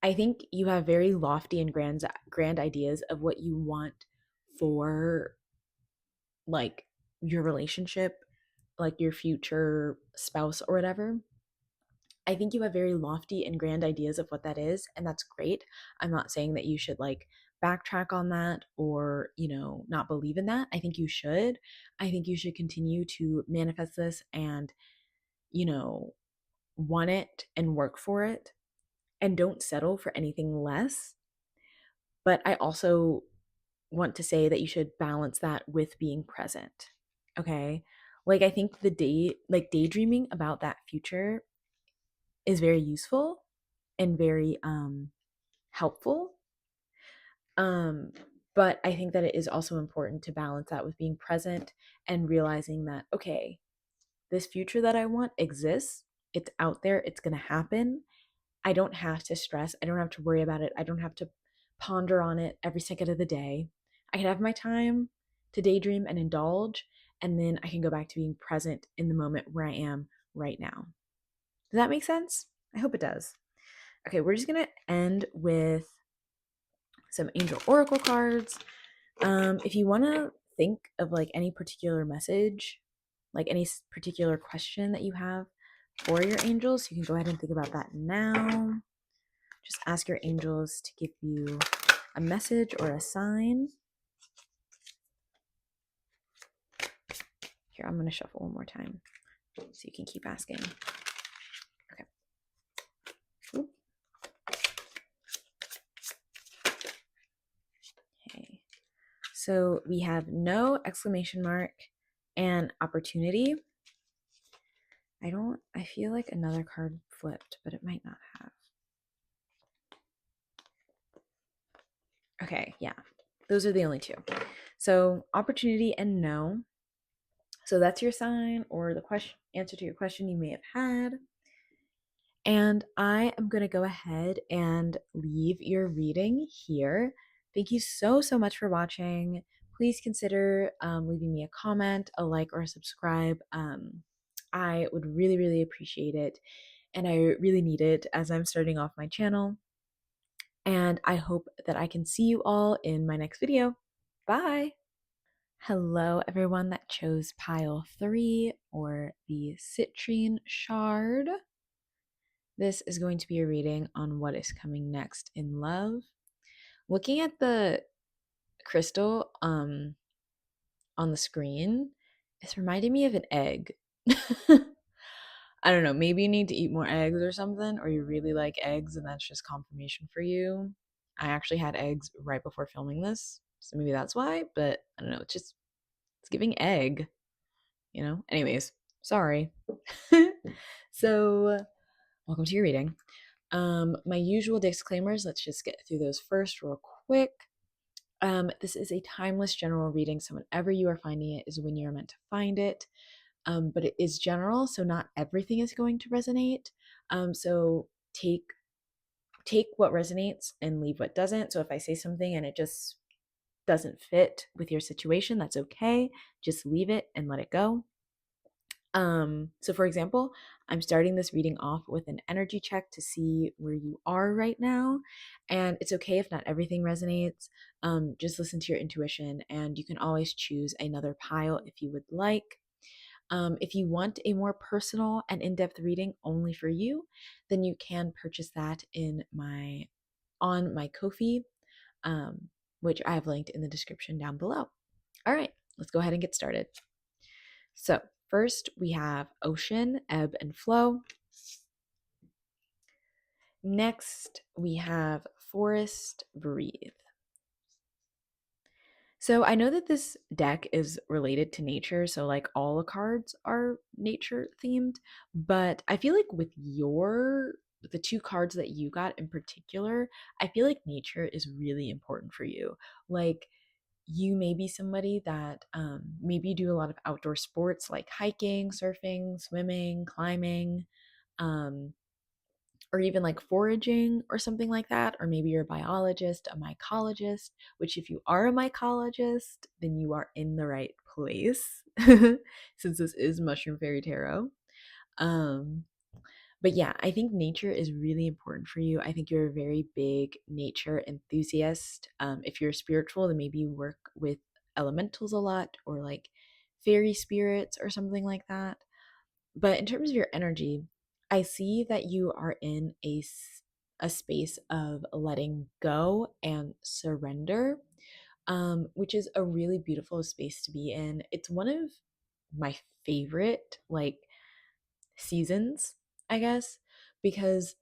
I think you have very lofty and grand ideas of what you want for like your relationship, like your future spouse or whatever. I think you have very lofty and grand ideas of what that is, and that's great. I'm not saying that you should like backtrack on that, or, not believe in that. I think you should. I think you should continue to manifest this and, want it and work for it, and don't settle for anything less. But I also want to say that you should balance that with being present. Okay? Like I think daydreaming about that future is very useful, and very helpful. Um, but I think that it is also important to balance that with being present and realizing that, okay, this future that I want exists. It's out there. It's going to happen. I don't have to stress. I don't have to worry about it. I don't have to ponder on it every second of the day. I can have my time to daydream and indulge, and then I can go back to being present in the moment where I am right now. Does that make sense? I hope it does. Okay, we're just going to end with some angel oracle cards. If you want to think of like any particular message, like any particular question that you have for your angels, you can go ahead and think about that now. Just ask your angels to give you a message or a sign. Here, I'm going to shuffle one more time so you can keep asking. Okay. Oop. Okay. So we have no, exclamation mark, and opportunity. I feel like another card flipped, but it might not have. Okay, yeah. Those are the only two. So opportunity and no. So that's your sign or the answer to your question you may have had. And I am going to go ahead and leave your reading here. Thank you so much for watching. Please consider leaving me a comment, a like, or a subscribe. I would really appreciate it. And I really need it as I'm starting off my channel. And I hope that I can see you all in my next video. Bye! Hello, everyone that chose pile 3 or the citrine shard. This is going to be a reading on what is coming next in love. Looking at the crystal on the screen, it's reminding me of an egg. I don't know, maybe you need to eat more eggs or something, or you really like eggs and that's just confirmation for you. I actually had eggs right before filming this, so maybe that's why, but I don't know, it's giving egg, you know? Anyways, sorry. So, welcome to your reading. My usual disclaimers, let's just get through those first real quick. This is a timeless general reading, so whenever you are finding it is when you're meant to find it. But it is general, so not everything is going to resonate. So take what resonates and leave what doesn't. So if I say something and it just doesn't fit with your situation, that's okay. Just leave it and let it go. So for example, I'm starting this reading off with an energy check to see where you are right now. And it's okay if not everything resonates. Just listen to your intuition, and you can always choose another pile if you would like. If you want a more personal and in-depth reading only for you, then you can purchase that on my Ko-fi, which I have linked in the description down below. All right, let's go ahead and get started. So first we have ocean, ebb and flow. Next we have forest, breathe. So I know that this deck is related to nature, so like all the cards are nature themed, but I feel like with the two cards that you got in particular, I feel like nature is really important for you. Like you may be somebody that maybe you do a lot of outdoor sports like hiking, surfing, swimming, climbing, um, or even like foraging or something like that. Or maybe you're a biologist, a mycologist, which if you are a mycologist, then you are in the right place since this is Mushroom Fairy Tarot. Um, but yeah, I think nature is really important for you. I think you're a very big nature enthusiast. If you're spiritual, then maybe you work with elementals a lot or like fairy spirits or something like that. But in terms of your energy, I see that you are in a space of letting go and surrender, which is a really beautiful space to be in. It's one of my favorite, like, seasons, I guess, because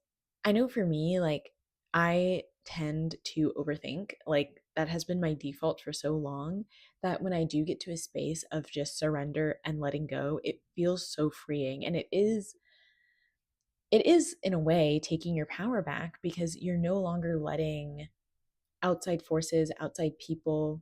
I know for me, like, I tend to overthink. Like, that has been my default for so long that when I do get to a space of just surrender and letting go, it feels so freeing. And it is in a way taking your power back, because you're no longer letting outside forces, outside people,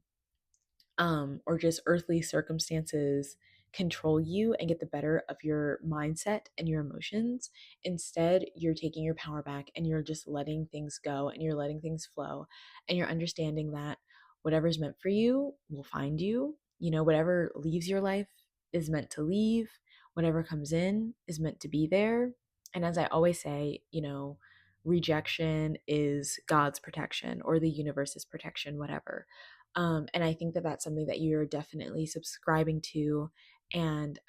or just earthly circumstances control you and get the better of your mindset and your emotions. Instead, you're taking your power back and you're just letting things go and you're letting things flow. And you're understanding that whatever's meant for you will find you. You know, whatever leaves your life is meant to leave, whatever comes in is meant to be there. And as I always say, you know, rejection is God's protection or the universe's protection, whatever. And I think that that's something that you're definitely subscribing to, and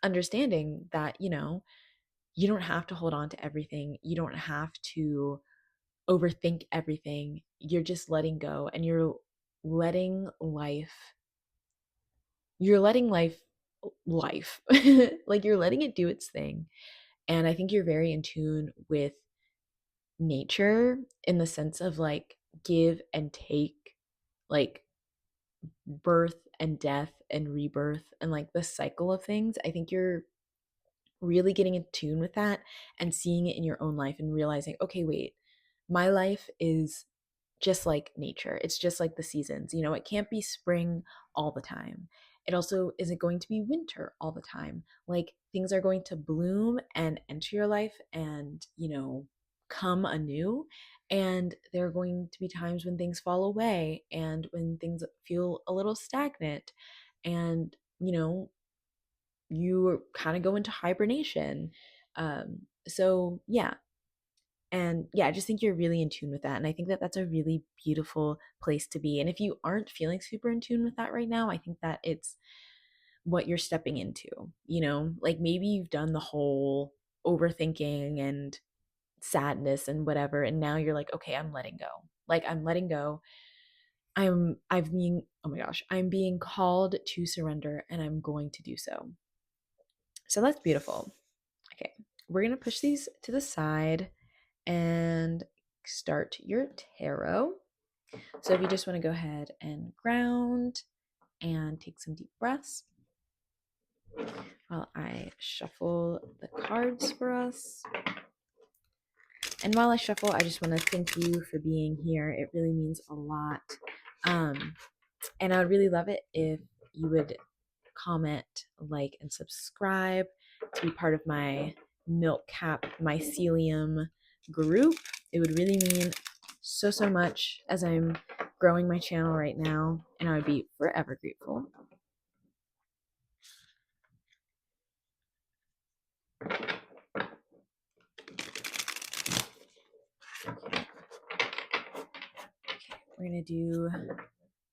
understanding that, you know, you don't have to hold on to everything. You don't have to overthink everything. You're just letting go, and letting life, you're letting life, like you're letting it do its thing. And I think you're very in tune with nature in the sense of like give and take, like birth and death and rebirth and like the cycle of things. I think you're really getting in tune with that and seeing it in your own life and realizing, okay, wait, my life is just like nature. It's just like the seasons. You know, it can't be spring all the time. It also isn't going to be winter all the time. Like things are going to bloom and enter your life and, you know, come anew. And there are going to be times when things fall away and when things feel a little stagnant. And, you know, you kind of go into hibernation. So yeah, and yeah, I just think you're really in tune with that. And I think that that's a really beautiful place to be. And if you aren't feeling super in tune with that right now, I think that it's what you're stepping into, you know, like maybe you've done the whole overthinking and sadness and whatever. And now you're like, okay, I'm letting go. Like I'm letting go. I've being, oh my gosh, I'm being called to surrender and I'm going to do so. So that's beautiful. Okay. We're going to push these to the side and start your tarot. So if you just want to go ahead and ground and take some deep breaths while I shuffle the cards for us. And while I shuffle, I just want to thank you for being here. It really means a lot. And I would really love it if you would comment, like, and subscribe to be part of my milk cap mycelium group. It would really mean so, so much as I'm growing my channel right now, and I would be forever grateful. Okay, we're gonna do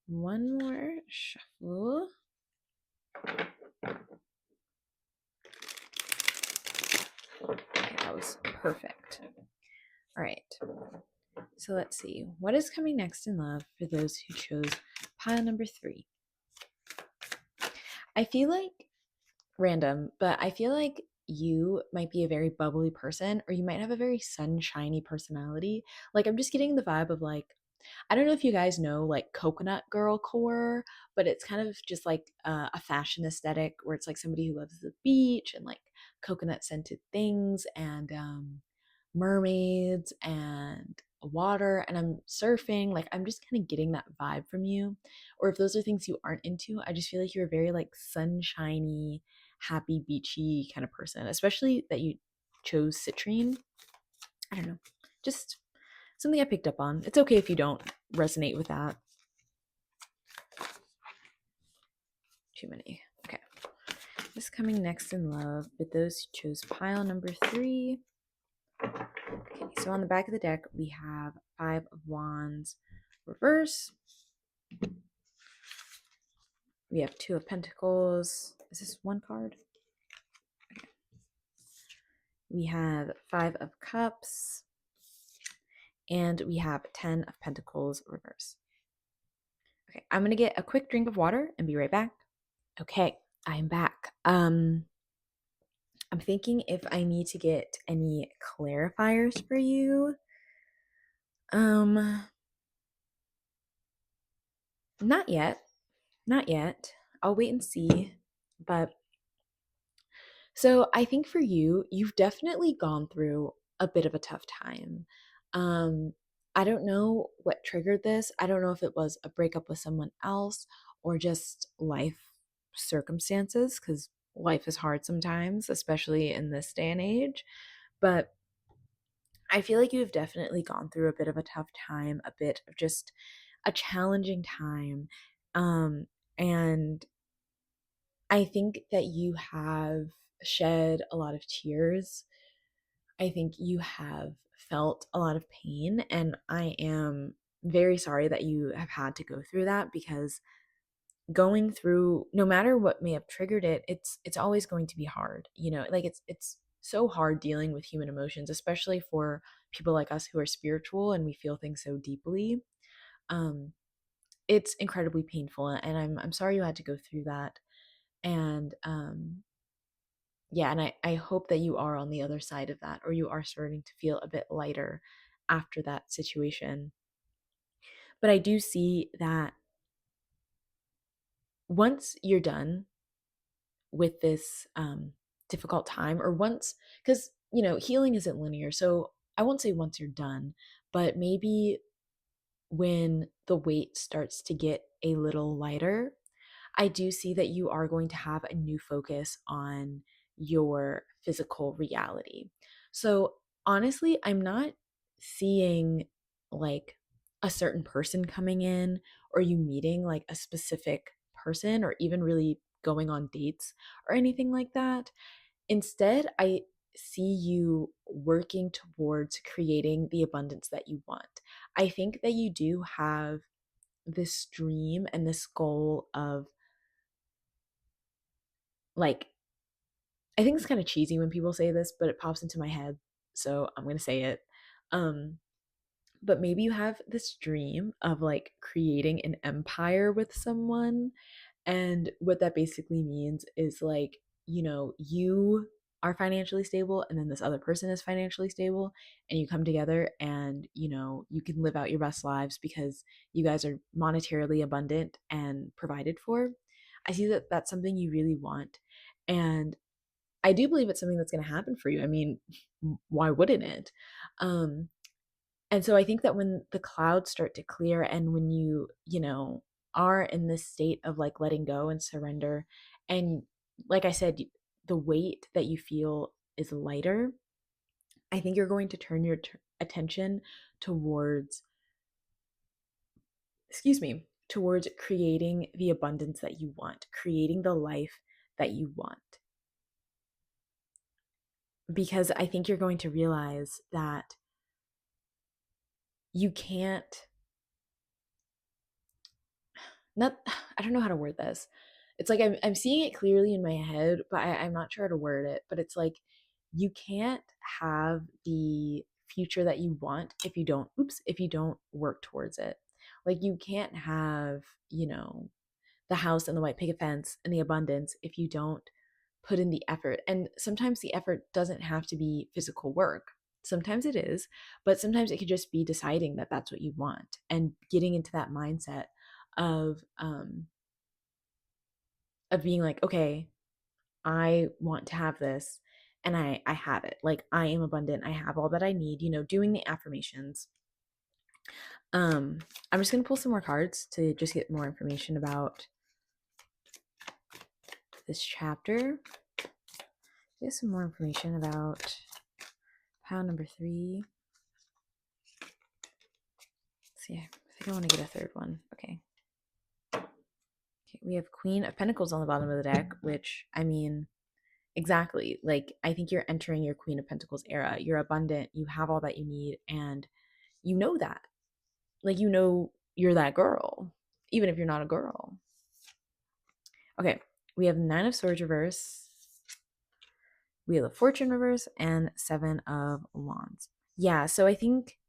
one more shuffle. Okay, that was perfect. All right. So let's see. What is coming next in love for those who chose pile number 3? I feel like random, but I feel like you might be a very bubbly person, or you might have a very sunshiny personality. Like I'm just getting the vibe of like, I don't know if you guys know like coconut girl core, but it's kind of just like a fashion aesthetic where it's like somebody who loves the beach and like coconut scented things and mermaids and water, and I'm surfing. Like I'm just kind of getting that vibe from you. Or if those are things you aren't into, I just feel like you're a very like sunshiny, happy, beachy kind of person, especially that you chose citrine. I don't know. Just something I picked up on. It's okay if you don't resonate with that. Too many. Okay. What's coming next in love with those who chose pile number 3? Okay, so on the back of the deck, we have 5 of Wands reverse. We have 2 of Pentacles. Is this one card? Okay. We have 5 of Cups. And we have 10 of Pentacles reverse. Okay, I'm going to get a quick drink of water and be right back. Okay, I'm back. I'm thinking if I need to get any clarifiers for you. Not yet. Not yet. I'll wait and see. But So I think for you, you've definitely gone through a bit of a tough time. Um, I don't know what triggered this. I don't know if it was a breakup with someone else or just life circumstances, because life is hard sometimes, especially in this day and age. But I feel like you've definitely gone through a bit of a tough time, a bit of just a challenging time. Um, and I think that you have shed a lot of tears. I think you have felt a lot of pain, and I am very sorry that you have had to go through that, because going through, no matter what may have triggered it, it's always going to be hard. Like it's so hard dealing with human emotions, especially for people like us who are spiritual and we feel things so deeply. Um it's incredibly painful, and I'm sorry you had to go through that. And yeah, and I hope that you are on the other side of that, or you are starting to feel a bit lighter after that situation. But I do see that once you're done with this difficult time, or once, because, healing isn't linear. So I won't say once you're done, but maybe when the weight starts to get a little lighter, I do see that you are going to have a new focus on your physical reality. So, honestly, I'm not seeing like a certain person coming in, or you meeting like a specific person, or even really going on dates or anything like that. Instead, I see you working towards creating the abundance that you want. I think that you do have this dream and this goal of, like, I think it's kind of cheesy when people say this, but it pops into my head, so I'm going to say it. Um, but maybe you have this dream of like creating an empire with someone. And what that basically means is, like, you are financially stable, and then this other person is financially stable, and you come together, and you can live out your best lives because you guys are monetarily abundant and provided for. I see that that's something you really want. And I do believe it's something that's going to happen for you. I mean, why wouldn't it? Um, and so I think that when the clouds start to clear, and when you are in this state of like letting go and surrender, and like I said, the weight that you feel is lighter, I think you're going to turn your attention towards, excuse me, towards creating the abundance that you want, creating the life that you want. Because I think you're going to realize that you can't, not, I don't know how to word this. It's like I'm seeing it clearly in my head, but I'm not sure how to word it. But it's like you can't have the future that you want if you don't work towards it. Like, you can't have, the house and the white picket fence and the abundance if you don't put in the effort. And sometimes the effort doesn't have to be physical work. Sometimes it is, but sometimes it could just be deciding that that's what you want and getting into that mindset of um of being like, okay, I want to have this, and I have it. Like, I am abundant. I have all that I need, doing the affirmations. I'm just going to pull some more cards to just get more information about this chapter. Get some more information about pound number 3. Let's see, I think I want to get a third one. Okay. Okay, we have Queen of Pentacles on the bottom of the deck, which, I mean, exactly. Like, I think you're entering your Queen of Pentacles era. You're abundant. You have all that you need, and you know that. Like, you're that girl, even if you're not a girl. Okay, we have 9 of Swords reverse, Wheel of Fortune reverse, and 7 of Wands. Yeah, so I think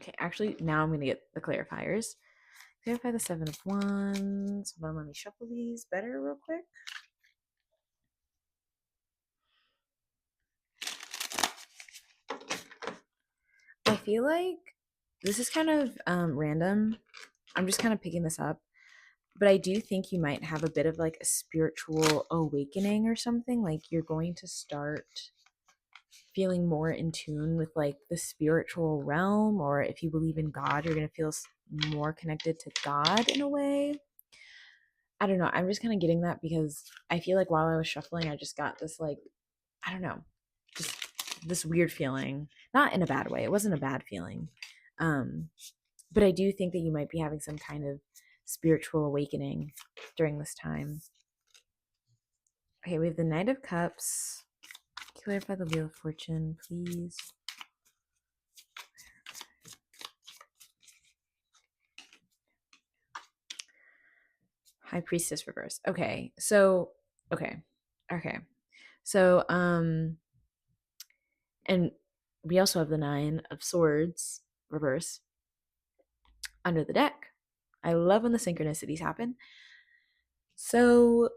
okay, actually, now I'm going to get the clarifiers. Clarify the 7 of Wands. Hold on, let me shuffle these better real quick. I feel like this is kind of random. I'm just kind of picking this up. But I do think you might have a bit of like a spiritual awakening or something. Like you're going to start feeling more in tune with like the spiritual realm, or if you believe in God, you're going to feel more connected to God in a way. I don't know. I'm just kind of getting that because I feel like while I was shuffling, I just got this like, I don't know, just this weird feeling. Not in a bad way. It wasn't a bad feeling. Um, but I do think that you might be having some kind of spiritual awakening during this time. Okay, we have the Knight of Cups. Clarify the Wheel of Fortune, please. High Priestess reverse. Okay. So, okay. So, and we also have the Nine of Swords reverse under the deck. I love when the synchronicities happen. So,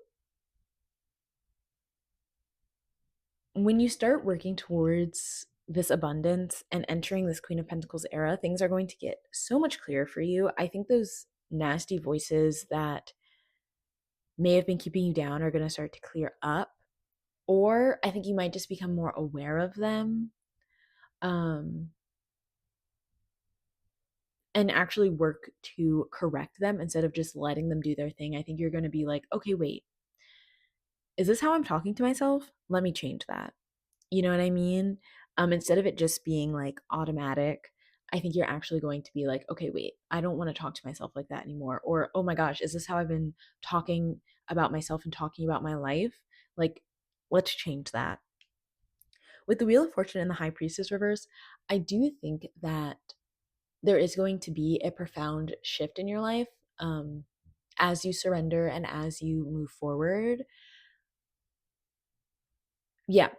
when you start working towards this abundance and entering this Queen of Pentacles era, things are going to get so much clearer for you. I think those nasty voices that may have been keeping you down are going to start to clear up, or I think you might just become more aware of them, and actually work to correct them instead of just letting them do their thing. I think you're going to be like, okay, wait, is this how I'm talking to myself? Let me change that. You know what I mean? Instead of it just being like automatic, I think you're actually going to be like, okay, wait, I don't want to talk to myself like that anymore. Or, oh my gosh, is this how I've been talking about myself and talking about my life? Like, let's change that. With the Wheel of Fortune and the High Priestess reverse, I do think that there is going to be a profound shift in your life as you surrender and as you move forward. Yeah,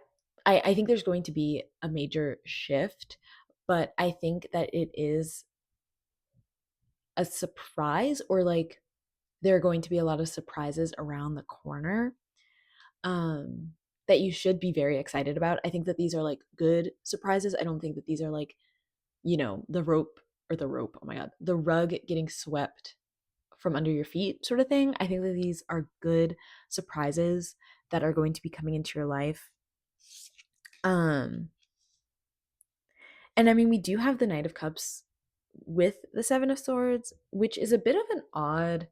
I think there's going to be a major shift, but I think that it is a surprise, or like there are going to be a lot of surprises around the corner um, that you should be very excited about. I think that these are like good surprises. I don't think that these are like, the rope, oh my God, the rug getting swept from under your feet sort of thing. I think that these are good surprises that are going to be coming into your life. Um, and I mean, we do have the Knight of Cups with the Seven of Swords, which is a bit of an odd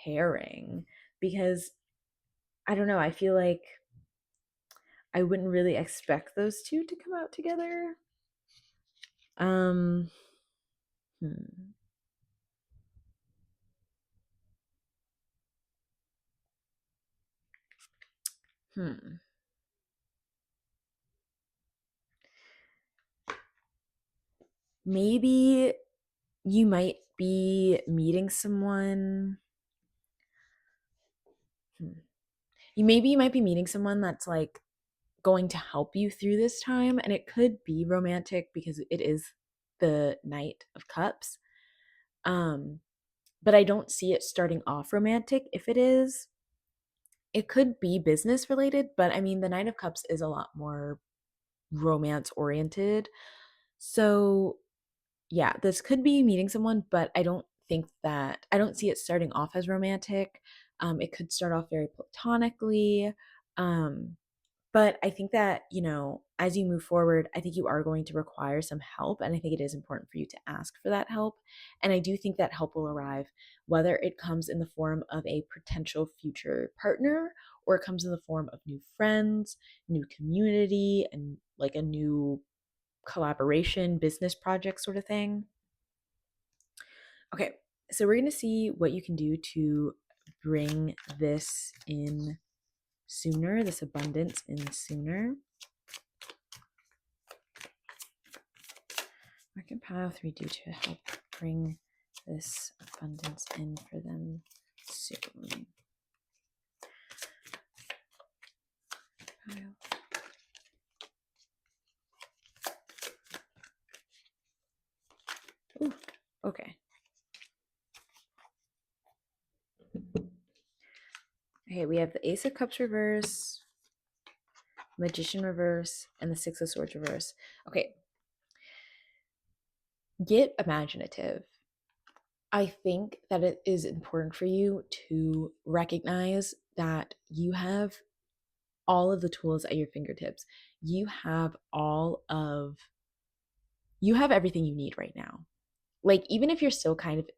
pairing because I don't know, I feel like I wouldn't really expect those two to come out together. Um, hmm. Hmm. Maybe you might be meeting someone. Hmm. You might be meeting someone that's like going to help you through this time, and it could be romantic because it is the Knight of Cups. Um, but I don't see it starting off romantic. If it is, it could be business related, but I mean, the Knight of Cups is a lot more romance oriented. So, yeah, this could be meeting someone, but I don't see it starting off as romantic. It could start off very platonically. Um, but I think that, as you move forward, I think you are going to require some help. And I think it is important for you to ask for that help. And I do think that help will arrive, whether it comes in the form of a potential future partner or it comes in the form of new friends, new community, and like a new collaboration, business project sort of thing. Okay, so we're going to see what you can do to bring this in sooner, this abundance in sooner. What can pile 3 do to help bring this abundance in for them soon? Pile. Ooh, okay. Okay, we have the Ace of Cups reverse, Magician reverse, and the Six of Swords reverse. Okay. get imaginative. I think that it is important for you to recognize that you have all of the tools at your fingertips. You have you have everything you need right now. Like, even if you're still kind of,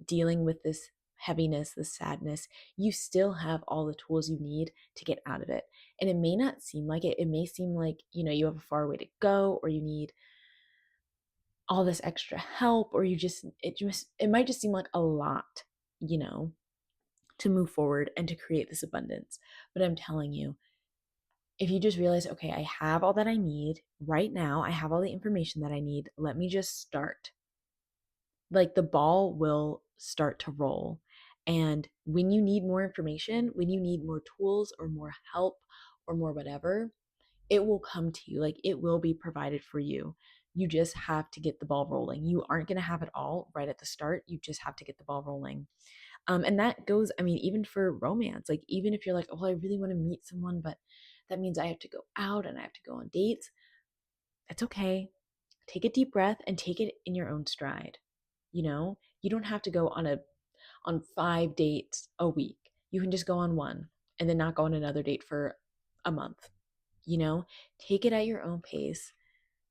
dealing with this heaviness, this sadness, you still have all the tools you need to get out of it. And it may not seem like it. It may seem like, you have a far way to go, or you need all this extra help, or it might just seem like a lot, you know, to move forward and to create this abundance. But I'm telling you, if you just realize, okay, I have all that I need right now, I have all the information that I need, let me just start. Like, the ball will start to roll. And when you need more information, when you need more tools or more help or more whatever, it will come to you. Like, it will be provided for you. You just have to get the ball rolling. You aren't going to have it all right at the start. You just have to get the ball rolling. And that goes, I mean, even for romance, like, even if you're like, oh, I really want to meet someone, but that means I have to go out and I have to go on dates. That's okay. Take a deep breath and take it in your own stride. You don't have to go on 5 dates a week. You can just go on one and then not go on another date for a month. Take it at your own pace.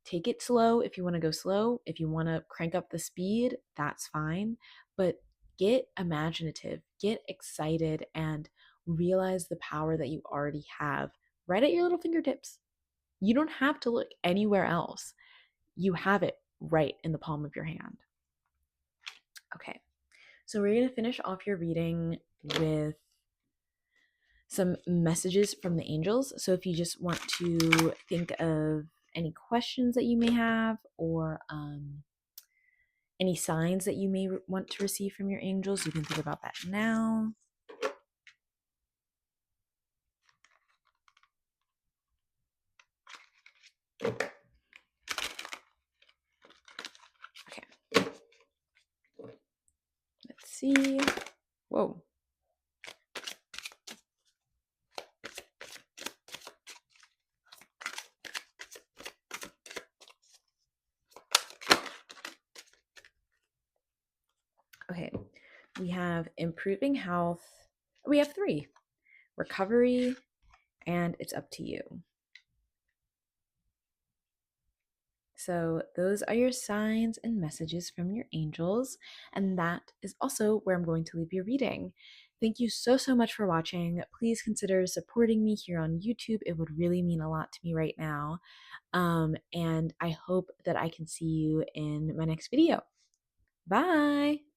Take it slow if you want to go slow. If you want to crank up the speed, that's fine. But get imaginative, get excited, and realize the power that you already have right at your little fingertips. You don't have to look anywhere else. You have it right in the palm of your hand. Okay, so we're going to finish off your reading with some messages from the angels. So if you just want to think of any questions that you may have, or any signs that you may want to receive from your angels, you can think about that now. Okay. Let's see. Whoa. Okay. We have improving health. We have 3. Recovery, and it's up to you. So those are your signs and messages from your angels, and that is also where I'm going to leave your reading. Thank you so, so much for watching. Please consider supporting me here on YouTube. It would really mean a lot to me right now. And I hope that I can see you in my next video. Bye!